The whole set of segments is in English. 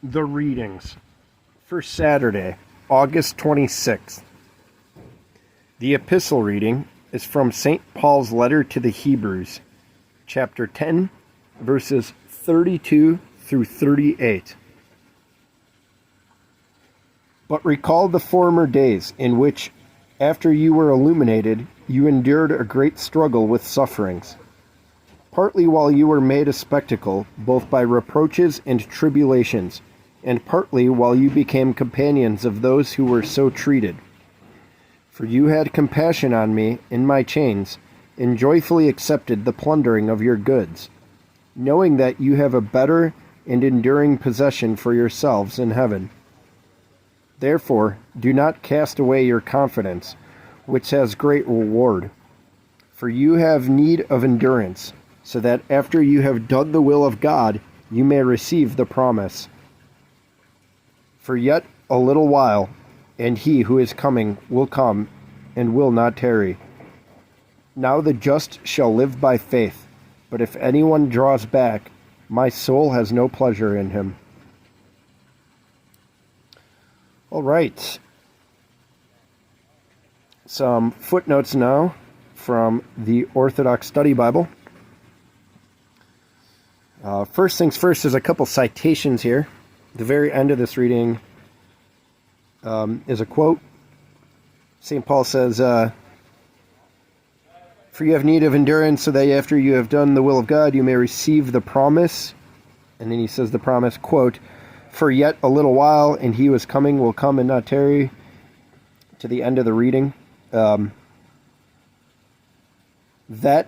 The readings for Saturday, August 26th. The epistle reading is from St. Paul's letter to the Hebrews, chapter 10, verses 32 through 38. But recall the former days in which, after you were illuminated, you endured a great struggle with sufferings, partly while you were made a spectacle, both by reproaches and tribulations, and partly while you became companions of those who were so treated. For you had compassion on me in my chains, and joyfully accepted the plundering of your goods, knowing that you have a better and enduring possession for yourselves in heaven. Therefore, do not cast away your confidence, which has great reward. For you have need of endurance, so that after you have done the will of God, you may receive the promise. For yet a little while, and he who is coming will come, and will not tarry. Now the just shall live by faith, but if anyone draws back, my soul has no pleasure in him. All right. Some footnotes now from the Orthodox Study Bible. First things first, there's a couple citations here. The very end of this reading is a quote. St. Paul says, for you have need of endurance, so that after you have done the will of God, you may receive the promise. And then he says the promise, quote, for yet a little while, and he who is coming will come and not tarry, to the end of the reading. That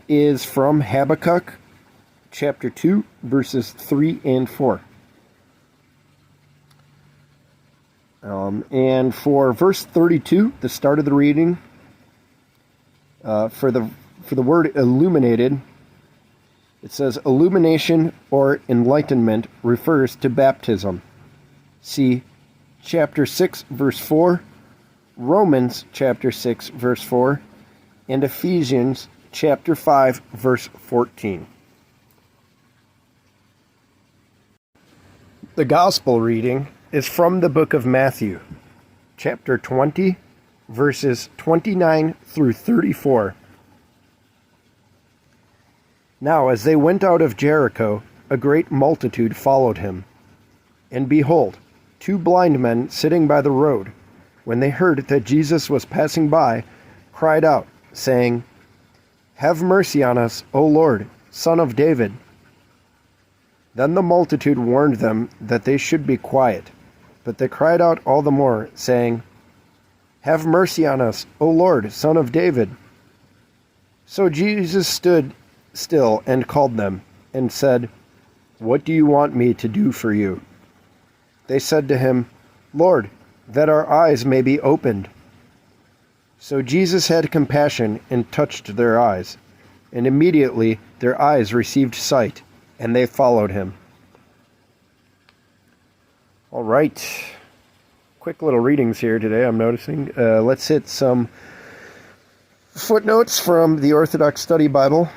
is from Habakkuk, chapter 2, verses 3 and 4. And for verse 32, the start of the reading, for the word illuminated, it says illumination or enlightenment refers to baptism. See chapter 6, verse 4, Romans chapter 6, verse 4, and Ephesians chapter 5, verse 14. The Gospel reading is from the book of Matthew, chapter 20, verses 29 through 34. Now as they went out of Jericho, a great multitude followed him. And behold, 2 blind men sitting by the road, when they heard that Jesus was passing by, cried out, saying, Have mercy on us, O Lord, Son of David. Then the multitude warned them that they should be quiet. But they cried out all the more, saying, Have mercy on us, O Lord, Son of David. So Jesus stood still and called them, and said, What do you want me to do for you? They said to him, Lord, that our eyes may be opened. So Jesus had compassion and touched their eyes, and immediately their eyes received sight, and they followed him. All right. Quick little readings here today, I'm noticing. Let's hit some footnotes from the Orthodox Study Bible.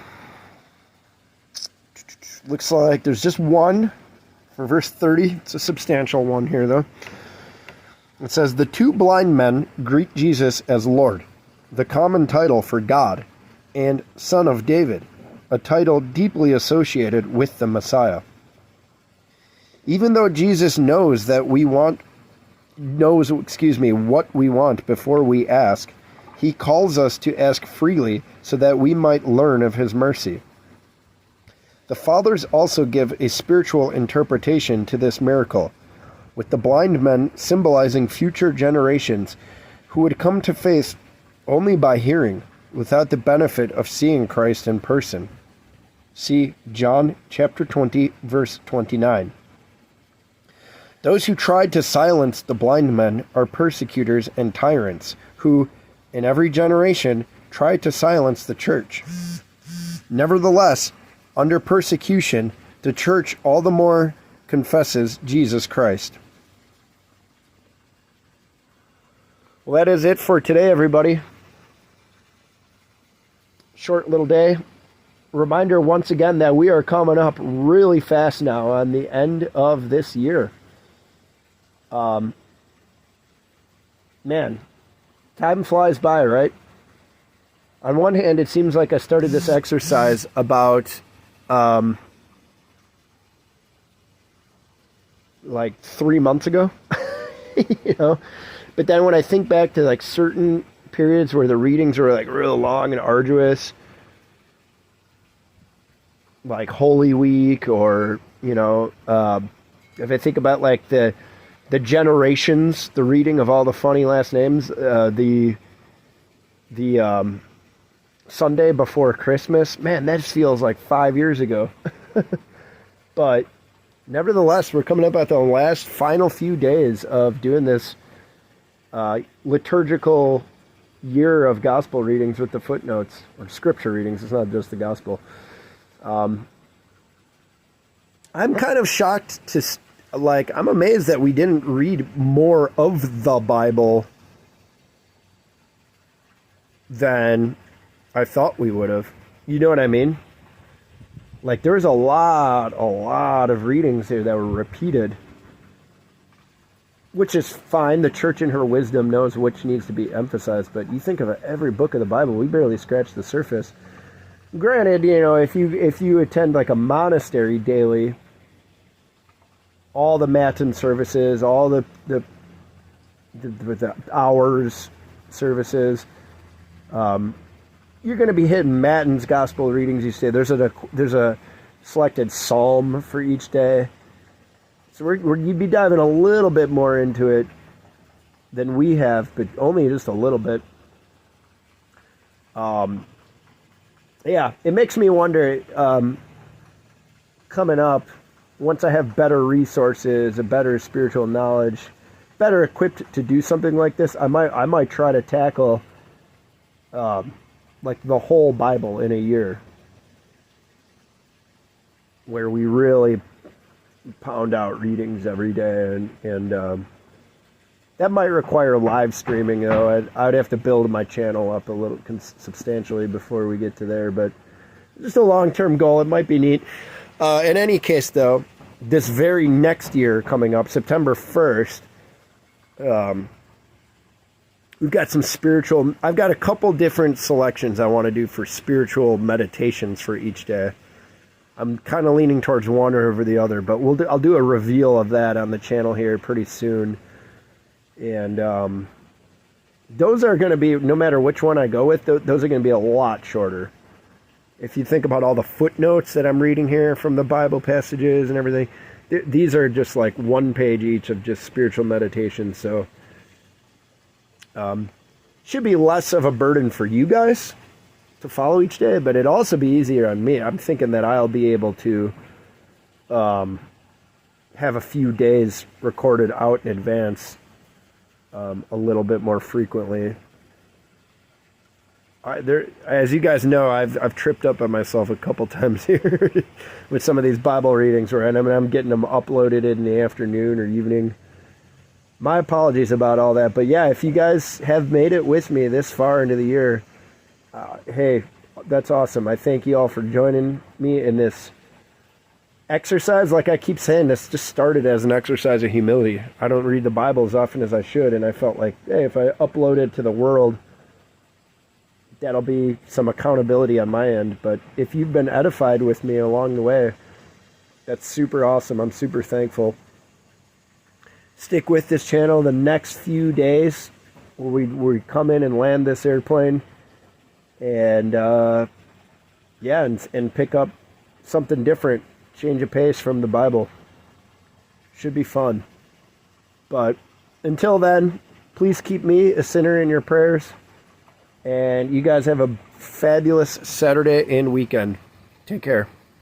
Looks like there's just one for verse 30. It's a substantial one here, though. It says, the 2 blind men greet Jesus as Lord, the common title for God, and Son of David, a title deeply associated with the Messiah. Even though Jesus knows what we want before we ask, he calls us to ask freely so that we might learn of his mercy. The fathers also give a spiritual interpretation to this miracle, with the blind men symbolizing future generations who would come to faith only by hearing, without the benefit of seeing Christ in person. See John chapter 20, verse 29. Those who tried to silence the blind men are persecutors and tyrants, who, in every generation, tried to silence the church. Nevertheless, under persecution, the church all the more confesses Jesus Christ. Well, that is it for today, everybody. Short little day. Reminder once again that we are coming up really fast now on the end of this year. Man, time flies by, right? On one hand, it seems like I started this exercise about like 3 months ago, you know. But then when I think back to like certain periods where the readings were like real long and arduous, like Holy Week, or if I think about like the generations, the reading of all the funny last names, the Sunday before Christmas, man, that just feels like 5 years ago. But nevertheless, we're coming up at the last final few days of doing this liturgical year of gospel readings with the footnotes, or scripture readings. It's not just the gospel. I'm kind of shocked I'm amazed that we didn't read more of the Bible than I thought we would have. You know what I mean? Like, there's a lot of readings here that were repeated, which is fine. The church in her wisdom knows which needs to be emphasized, but you think of every book of the Bible, we barely scratch the surface. Granted, if you attend like a monastery daily, all the Matin services, all the hours services, you're going to be hitting Matin's gospel readings each day. There's a selected psalm for each day. So you'd be diving a little bit more into it than we have, but only just a little bit. Yeah, it makes me wonder, coming up, once I have better resources, a better spiritual knowledge, better equipped to do something like this, I might try to tackle like the whole Bible in a year, where we really pound out readings every day, and that might require live streaming, though. I'd have to build my channel up a little substantially before we get to there, but just a long-term goal. It might be neat. In any case, though, this very next year coming up, September 1st, we've got some I've got a couple different selections I want to do for spiritual meditations for each day. I'm kind of leaning towards one over the other, but I'll do a reveal of that on the channel here pretty soon. And those are going to be, no matter which one I go with, those are going to be a lot shorter. If you think about all the footnotes that I'm reading here from the Bible passages and everything, these are just like 1 page each of just spiritual meditation. So should be less of a burden for you guys to follow each day, but it'd also be easier on me. I'm thinking that I'll be able to have a few days recorded out in advance a little bit more frequently. As you guys know, I've tripped up on myself a couple times here with some of these Bible readings where I'm getting them uploaded in the afternoon or evening. My apologies about all that, but yeah, if you guys have made it with me this far into the year, hey, that's awesome. I thank you all for joining me in this exercise. Like I keep saying, this just started as an exercise of humility. I don't read the Bible as often as I should, and I felt like, hey, if I upload it to the world, that'll be some accountability on my end. But if you've been edified with me along the way, that's super awesome. I'm super thankful. Stick with this channel the next few days where we come in and land this airplane, and and pick up something different, change of pace from the Bible. Should be fun. But until then, please keep me a sinner in your prayers, and you guys have a fabulous Saturday and weekend. Take care.